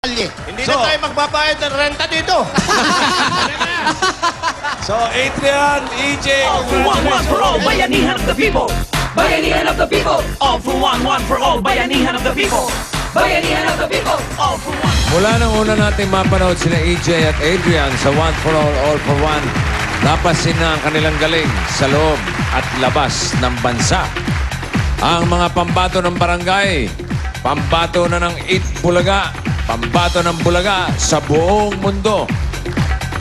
Hindi na tayo magbabayad ng renta dito. So, Adrian, EJ, All for one for all, bayanihan of the people. Bayanihan of the people. All for one for all, bayanihan of the people. Bayanihan of the people. All for one. Mula nang una natin mapanood sina EJ at Adrian sa One for All for One, napasin na ang kanilang galing sa loob at labas ng bansa. Ang mga pambato ng barangay, pambato na ng Bulaga, pambato ng Bulaga sa buong mundo.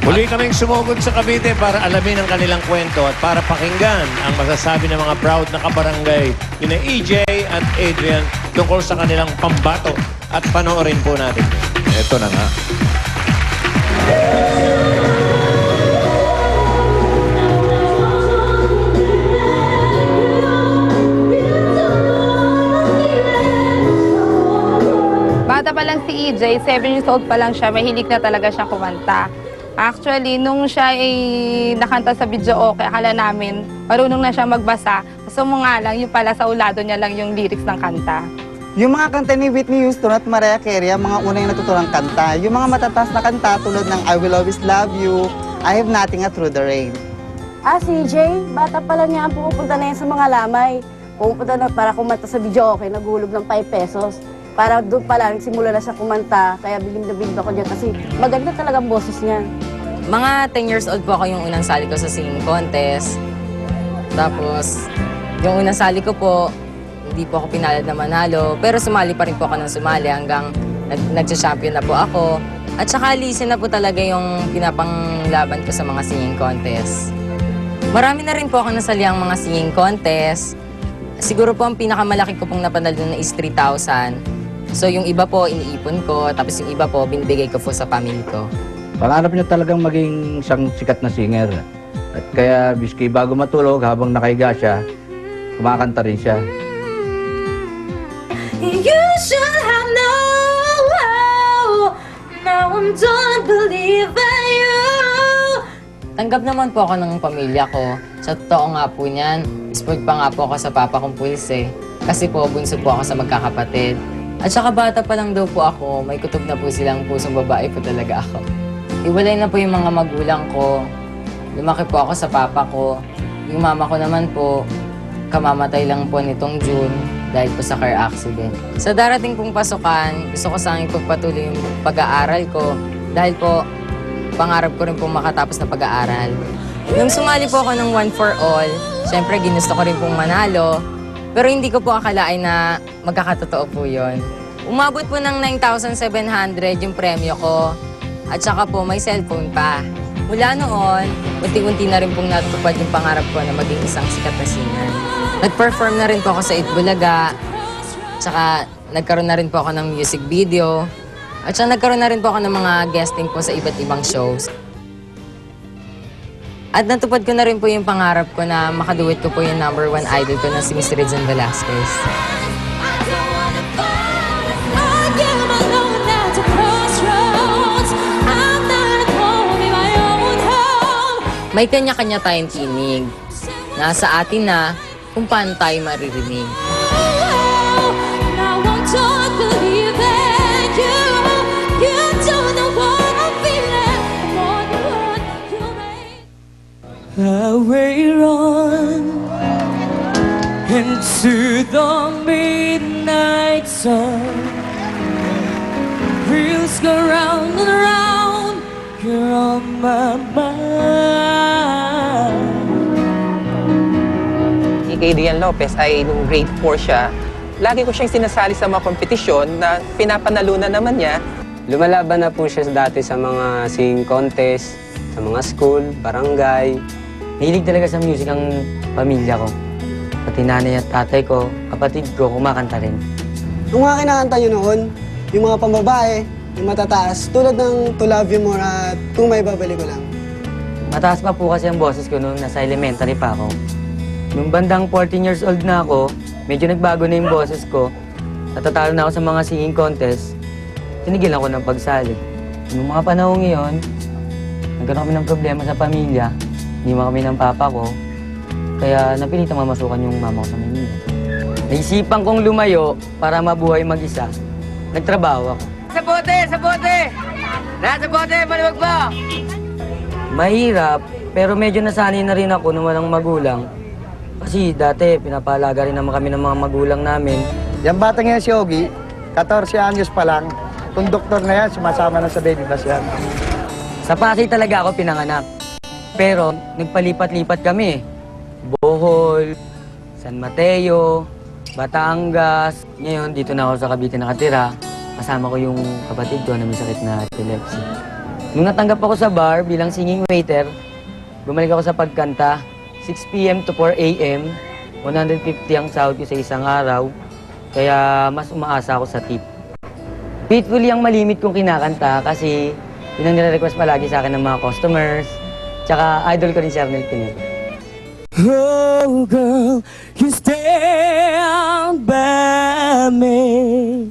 Muli kaming sumugod sa Cavite para alamin ang kanilang kwento at para pakinggan ang masasabi ng mga proud na kabarangay ni EJ at Adrian tungkol sa kanilang pambato at panoorin po natin. Ito na nga. Bata pa lang si EJ, 7 years old pa lang siya, mahilig na talaga siya kumanta. Actually, nung siya ay nakanta sa video okay, akala namin marunong na siya magbasa. Gusto mo nga lang, yung pala sa ulado niya lang yung lyrics ng kanta. Yung mga kanta ni Whitney Houston at Mariah Carey, ang mga unang natuturang kanta. Yung mga matataas na kanta tulad ng I Will Always Love You, I Have Nothing at Through the Rain. Si Jay, bata pa lang niya ang pumupunta na yan sa mga lamay. Pumupunta na para kumanta sa video okay, naghulog ng 5 pesos. Para doon pala, nagsimula na siya kumanta, kaya bigim na bigim ako dyan kasi maganda talaga ang boses niya. Mga 10 years old po ako yung unang sali ko sa singing contest. Tapos, yung unang sali ko po, hindi po ako pinalad na manalo. Pero sumali pa rin po ako ng sumali hanggang nag-champion na po ako. At saka listen na po talaga yung pinapanglaban ko sa mga singing contest. Marami na rin po ako nasaliang mga singing contest. Siguro po ang pinakamalaki ko pong napanalo na is 3,000. So yung iba po iniipon ko, tapos yung iba po binibigay ko po sa family ko. Pangarap niya talagang maging isang sikat na singer. At kaya biski bago matulog, habang nakahiga siya, kumakanta rin siya. You should have known, now I'm done believing you. Tanggap naman po ako ng pamilya ko. Sa totoo nga po niyan, sport pa nga po ako sa papa kong pulis eh. Kasi po, bunso po ako sa magkakapatid. At saka bata pa lang daw po ako, may kutob na po silang pusong babae po talaga ako. Iwalay na po yung mga magulang ko. Lumaki po ako sa papa ko. Yung mama ko naman po, kamamatay lang po nitong June dahil po sa car accident. Sa darating pong pasukan, gusto ko sanang ipagpatuloy yung pag-aaral ko dahil po pangarap ko rin pong makatapos na pag-aaral. Nung sumali po ako ng One for All, syempre ginusto ko rin pong manalo, pero hindi ko po akalain na magkakatotoo po yun. Umabot po ng 9,700 yung premyo ko, at saka po may cellphone pa. Mula noon, unti-unti na rin pong natupad yung pangarap ko na maging isang sikat na singer. Nag-perform na rin po ako sa Bulaga, tsaka nagkaroon na rin po ako ng music video, at saka nagkaroon na rin po ako ng mga guesting po sa iba't ibang shows. At natupad ko na rin po yung pangarap ko na makaduet ko po yung #1 idol ko na si Miss Rizan Velasquez. May kanya-kanya tayong tinig. Nasa atin na kung paano tayo maririnig. I will run into the midnight sun. Wheels go round and round, you're on my mind. Si Adrian Lopez ay nung grade 4 siya, lagi ko siyang sinasali sa mga kompetisyon na pinapanalunan naman niya. Lumalaban na po siya dati sa mga singing contest, sa mga school, barangay. Hilig talaga sa music ang pamilya ko. Pati nanay at tatay ko, kapatid ko, kumakanta rin. Yung mga kinakanta nyo noon, yung mga pambabae, yung matataas, tulad ng To Love You More at Kung May Babalik Ko Lang. Mataas pa po kasi ang boses ko noon, nasa elementary pa ako. Nung bandang 14 years old na ako, medyo nagbago na yung boses ko. Natatalo na ako sa mga singing contest. Tinigilan ko ng pagsali. Noong mga panahon ngayon, nagkaroon kami ng problema sa pamilya. Hindi mo kami ng papa ko. Kaya napilitang mamasukan yung mama ko sa Manila. Naisipan kong lumayo para mabuhay mag-isa. Nagtrabaho ako. Sa bote! Sa bote! Lahat sa bote! Maluwag po! Mahirap, pero medyo nasanay na rin ako na walang magulang. Kasi dati, pinapalaga rin naman kami ng mga magulang namin. Yung bata ngayon si Ogie, 14 anyos pa lang. Kung doktor na yan, sumasama na sa baby bus yan. Sa Pasay talaga ako pinanganak. Pero nagpalipat-lipat kami. Bohol, San Mateo, Batangas. Ngayon, dito na ako sa Cavite nakatira. Kasama ko yung kapatid ko na may sakit na epilepsy. Nung natanggap ako sa bar bilang singing waiter, bumalik ako sa pagkanta. 6 p.m. to 4 a.m. 150 ang sahod ko sa isang araw. Kaya mas umaasa ako sa tip. Faithfully ang malimit kong kinakanta kasi yun ang nire-request palagi sa akin ng mga customers. Tsaka idol ko rin si Arnel Pineda. Oh, girl, you stand by me.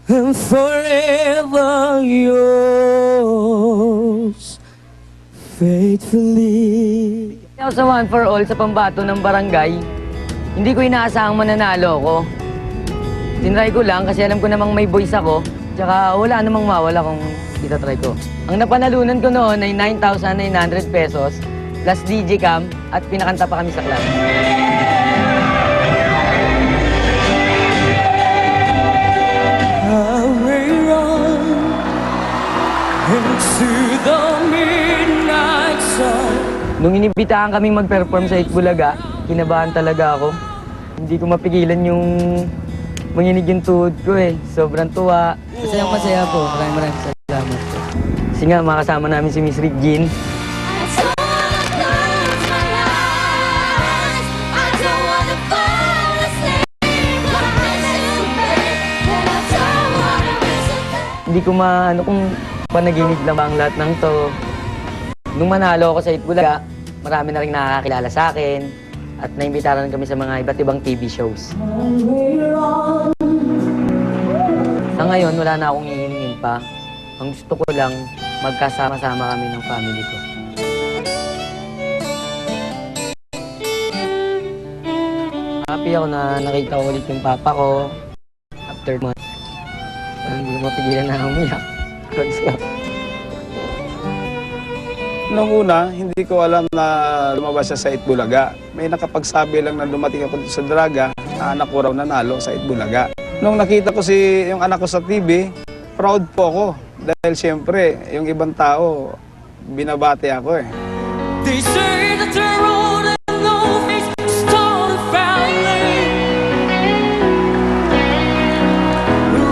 I'm forever yours, faithfully. Ako sa One for All sa pambato ng barangay, hindi ko inaasahang mananalo ko. Tinry ko lang kasi alam ko namang may voice ako, tsaka wala namang mawala kung itatry ko. Ang napanalunan ko noon ay 9,900 pesos plus DJ cam at pinakanta pa kami sa club. I will run into the midnight sun. Nung inibitahan kaming mag-perform sa Itbulaga, kinabahan talaga ako. Hindi ko mapigilan yung manginig yung tuhod ko eh. Sobrang tuwa. Masayang-masaya po. Maraming salamat po. Kasi nga, makasama namin si Miss Rick Jean. Hindi ko maano kung panaginip lang ba ang lahat ng to. Nung manalo ako sa Itbulaga, marami na rin nakakakilala sa akin at naimbitaran kami sa mga iba't ibang TV shows. Sa ngayon, wala na akong hihingin pa. Ang gusto ko lang, magkasama-sama kami ng family ko. Happy ako na nakita ko ulit yung papa ko after months. Hindi ko mapigilan na umiyak. Nung una, hindi ko alam na lumabas siya sa Itbulaga. May nakapagsabi lang na dumating ako sa Dalaga na anak ko raw nanalo sa Itbulaga. Nung nakita ko yung anak ko sa TV, proud po ako. Dahil siyempre, yung ibang tao, binabati ako eh. They say that the road and no face start a family.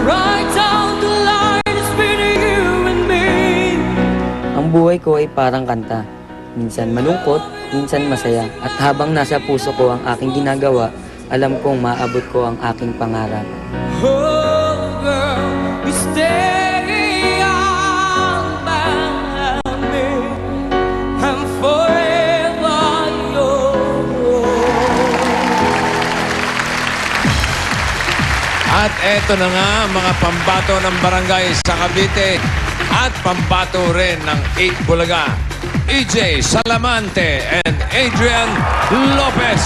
Right down the line, it's been you and me. Ang buhay ko ay parang kanta. Minsan malungkot, minsan masaya. At habang nasa puso ko ang aking ginagawa, alam kong maabot ko ang aking pangarap. Oh, girl, you stay on by me. I'm forever yours. At eto na nga mga pambato ng barangay sa Cavite at pambato rin ng 8 Bulaga, EJ Salamante and Adrian Lopez.